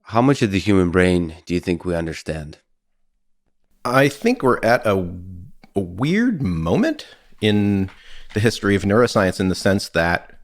How much of the human brain do you think we understand? I think we're at a weird moment in the history of neuroscience in the sense that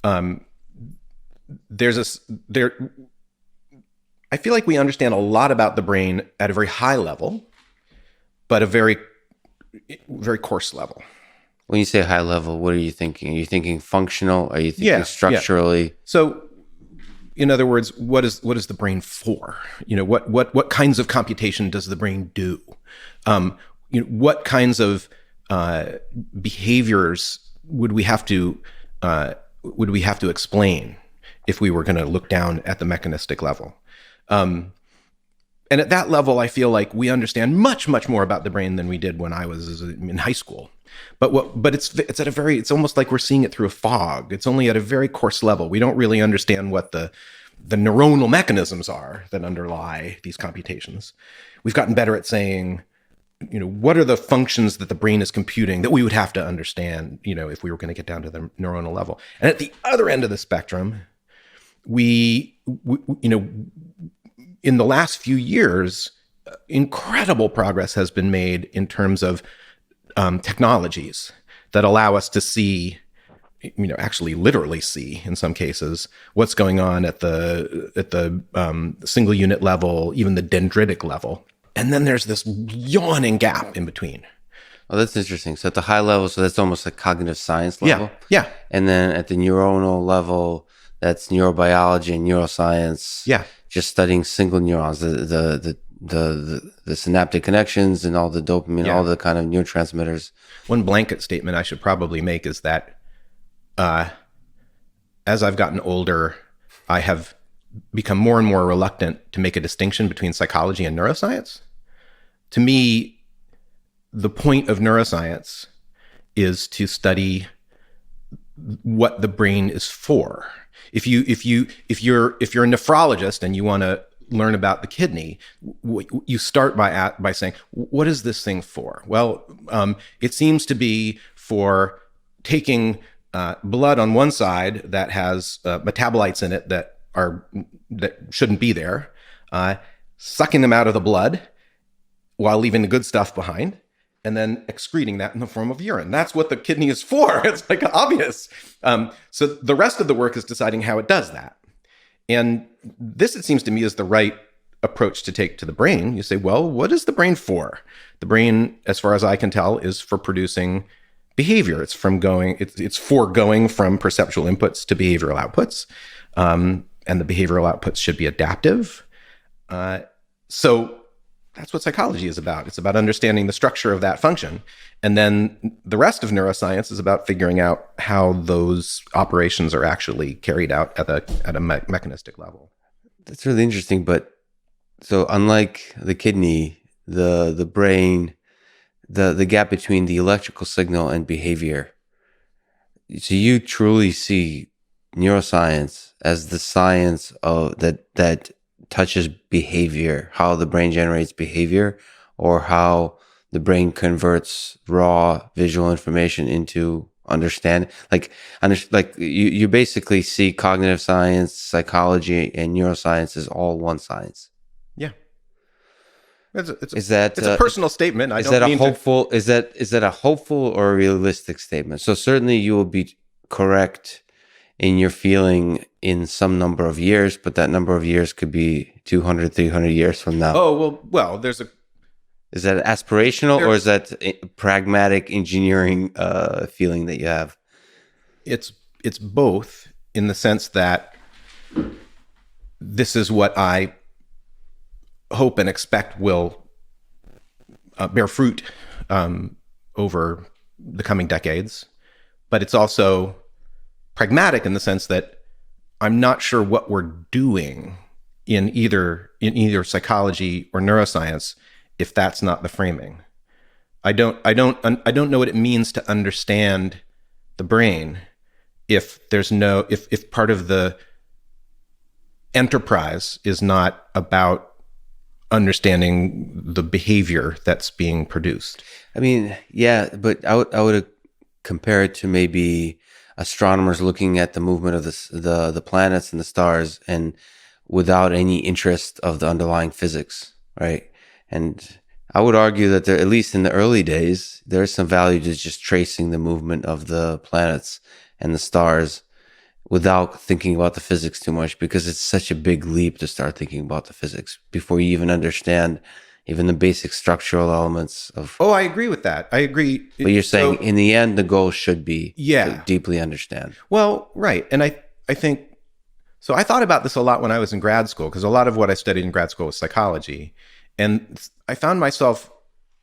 um, there's a there. I feel like we understand a lot about the brain at a very high level, but a very coarse level. When you say high level, what are you thinking? Are you thinking functional? Are you thinking Yeah. structurally? So, in other words, what is the brain for? What kinds of computation does the brain do? What kinds of behaviors would we have to explain if we were going to look down at the mechanistic level? And at that level, I feel like we understand much, much more about the brain than we did when I was in high school. But it's almost like we're seeing it through a fog. It's only at a very coarse level. We don't really understand what the neuronal mechanisms are that underlie these computations. We've gotten better at saying, what are the functions that the brain is computing that we would have to understand, if we were going to get down to the neuronal level. And at the other end of the spectrum, we in the last few years, incredible progress has been made in terms of technologies that allow us to see, actually literally see in some cases, what's going on at the single unit level, even the dendritic level. And then there's this yawning gap in between. Oh, that's interesting. So at the high level, so that's almost like cognitive science level. Yeah. And then at the neuronal level, that's neurobiology and neuroscience. Yeah. Just studying single neurons, the synaptic connections and all the dopamine, all the kind of neurotransmitters. One blanket statement I should probably make is that as I've gotten older, I have become more and more reluctant to make a distinction between psychology and neuroscience. To me, the point of neuroscience is to study what the brain is for. If you're a nephrologist and you want to learn about the kidney, you start by saying, what is this thing for? Well, it seems to be for taking blood on one side that has metabolites in it that shouldn't be there, sucking them out of the blood while leaving the good stuff behind, and then excreting that in the form of urine. That's what the kidney is for. It's like obvious. So the rest of the work is deciding how it does that. And this, it seems to me, is the right approach to take to the brain. You say, well, what is the brain for? The brain, as far as I can tell, is for producing behavior. It's for going from perceptual inputs to behavioral outputs. And the behavioral outputs should be adaptive. So that's what psychology is about. It's about understanding the structure of that function. And then the rest of neuroscience is about figuring out how those operations are actually carried out at a mechanistic level. That's really interesting. But so unlike the kidney, the brain, the gap between the electrical signal and behavior, so you truly see neuroscience as the science of that touches behavior, how the brain generates behavior, or how the brain converts raw visual information into understand. Like you basically see cognitive science, psychology, and neuroscience as all one science. Yeah. Is that it's a personal statement. Is that a hopeful or a realistic statement? So certainly you will be correct in your feeling in some number of years, but that number of years could be 200, 300 years from now. Oh, well, Is that aspirational or is that pragmatic engineering feeling that you have? It's both, in the sense that this is what I hope and expect will bear fruit over the coming decades. But it's also pragmatic in the sense that I'm not sure what we're doing in either psychology or neuroscience if that's not the framing. I don't know what it means to understand the brain if part of the enterprise is not about understanding the behavior that's being produced. I mean, yeah, but I would compare it to maybe astronomers looking at the movement of the planets and the stars, and without any interest of the underlying physics, right? And I would argue that there, at least in the early days, there is some value to just tracing the movement of the planets and the stars without thinking about the physics too much, because it's such a big leap to start thinking about the physics before you even understand even the basic structural elements of. Oh, I agree with that. I agree. But you're saying in the end, the goal should be Yeah. to deeply understand. Well, right. And I think, so I thought about this a lot when I was in grad school, because a lot of what I studied in grad school was psychology. And I found myself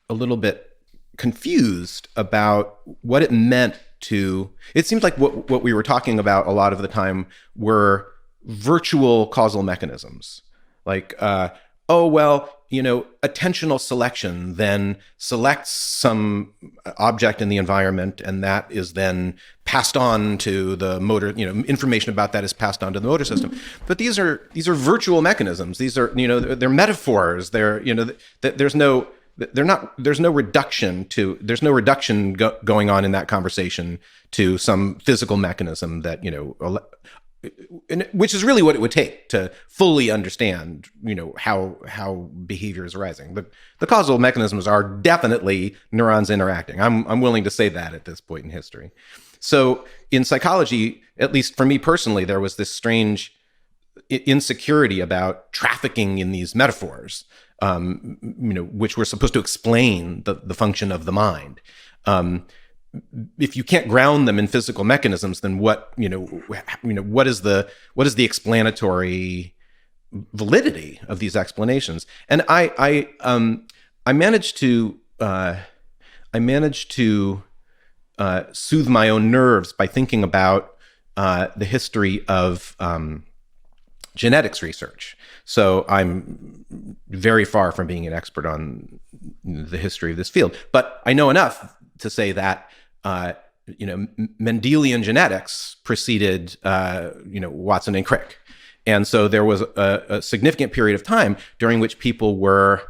a little bit confused about what it meant to, it seemed like what we were talking about a lot of the time were virtual causal mechanisms. Like, oh, well, attentional selection then selects some object in the environment, and that is then passed on to the motor, information about that is passed on to the motor system. But these are virtual mechanisms. These are, they're metaphors. There's no reduction going on in that conversation to some physical mechanism that, which is really what it would take to fully understand, how behavior is arising. The causal mechanisms are definitely neurons interacting. I'm willing to say that at this point in history. So in psychology, at least for me personally, there was this strange insecurity about trafficking in these metaphors, which were supposed to explain the function of the mind. If you can't ground them in physical mechanisms, then what is the explanatory validity of these explanations? And I managed to soothe my own nerves by thinking about the history of genetics research. So I'm very far from being an expert on the history of this field, but I know enough to say that Mendelian genetics preceded Watson and Crick, and so there was a significant period of time during which people were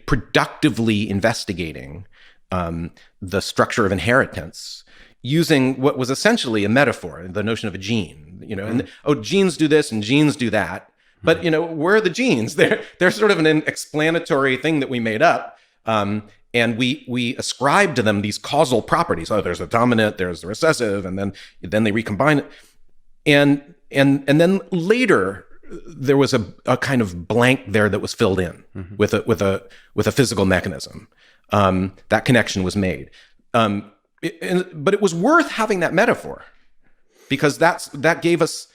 productively investigating the structure of inheritance using what was essentially a metaphor, the notion of a gene, and genes do this and genes do that. But, where are the genes? They're sort of an explanatory thing that we made up. And we ascribe to them these causal properties. Oh, there's a dominant, there's the recessive, and then they recombine it. And then later there was a kind of blank there that was filled in with a physical mechanism. That connection was made. But it was worth having that metaphor, because that gave us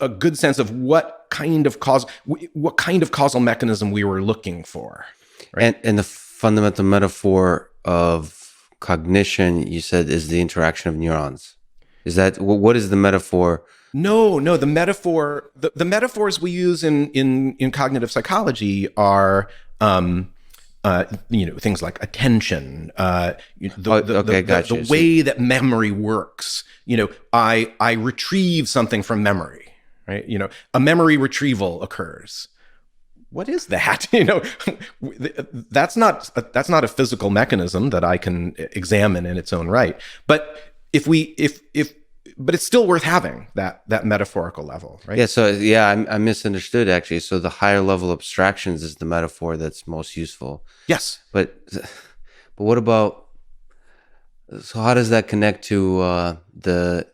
a good sense of what kind of causal mechanism we were looking for. Right? And the fundamental metaphor of cognition, you said, is the interaction of neurons. Is that what is the metaphor? No. The metaphor, the metaphors we use in cognitive psychology are things like attention, the way that memory works. I retrieve something from memory, right? A memory retrieval occurs. What is that? That's not a physical mechanism that I can examine in its own right. But but it's still worth having that metaphorical level, right? Yeah. So I misunderstood actually. So the higher level abstractions is the metaphor that's most useful. Yes. But what about? So how does that connect to the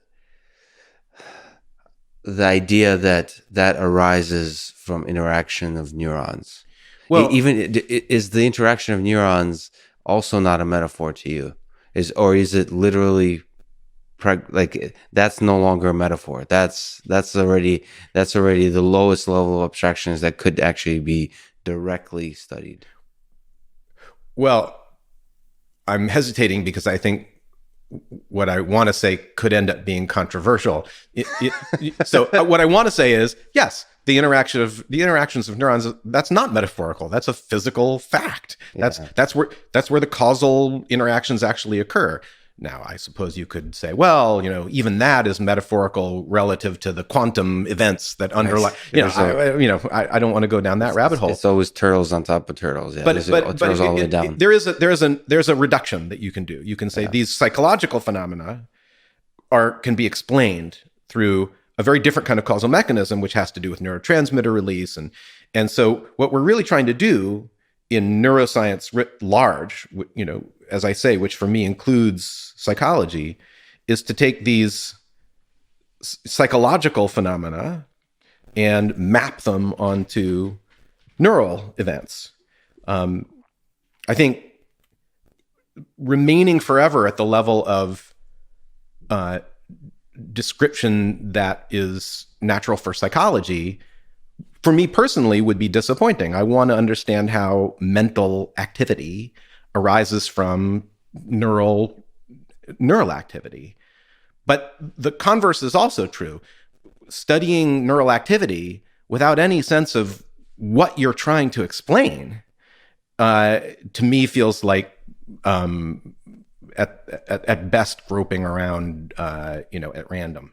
idea that arises from interaction of neurons? Well, even is the interaction of neurons also not a metaphor to you? Is it literally? Like that's no longer a metaphor. That's already the lowest level of abstractions that could actually be directly studied. Well, I'm hesitating because I think what I want to say could end up being controversial. So what I want to say is, yes, the interactions of neurons, that's not metaphorical. That's a physical fact. Yeah. That's where the causal interactions actually occur. Now, I suppose you could say, well, even that is metaphorical relative to the quantum events that underlie. I don't want to go down that rabbit hole. It's always turtles on top of turtles. Yeah, but turtles all the way down. There's a reduction that you can do. You can say these psychological phenomena can be explained through a very different kind of causal mechanism, which has to do with neurotransmitter release. And so what we're really trying to do in neuroscience writ large, as I say, which for me includes psychology, is to take these psychological phenomena and map them onto neural events. I think remaining forever at the level of description that is natural for psychology, for me personally, would be disappointing. I want to understand how mental activity arises from neural activity. But the converse is also true. Studying neural activity without any sense of what you're trying to explain, to me feels like at best groping around, at random.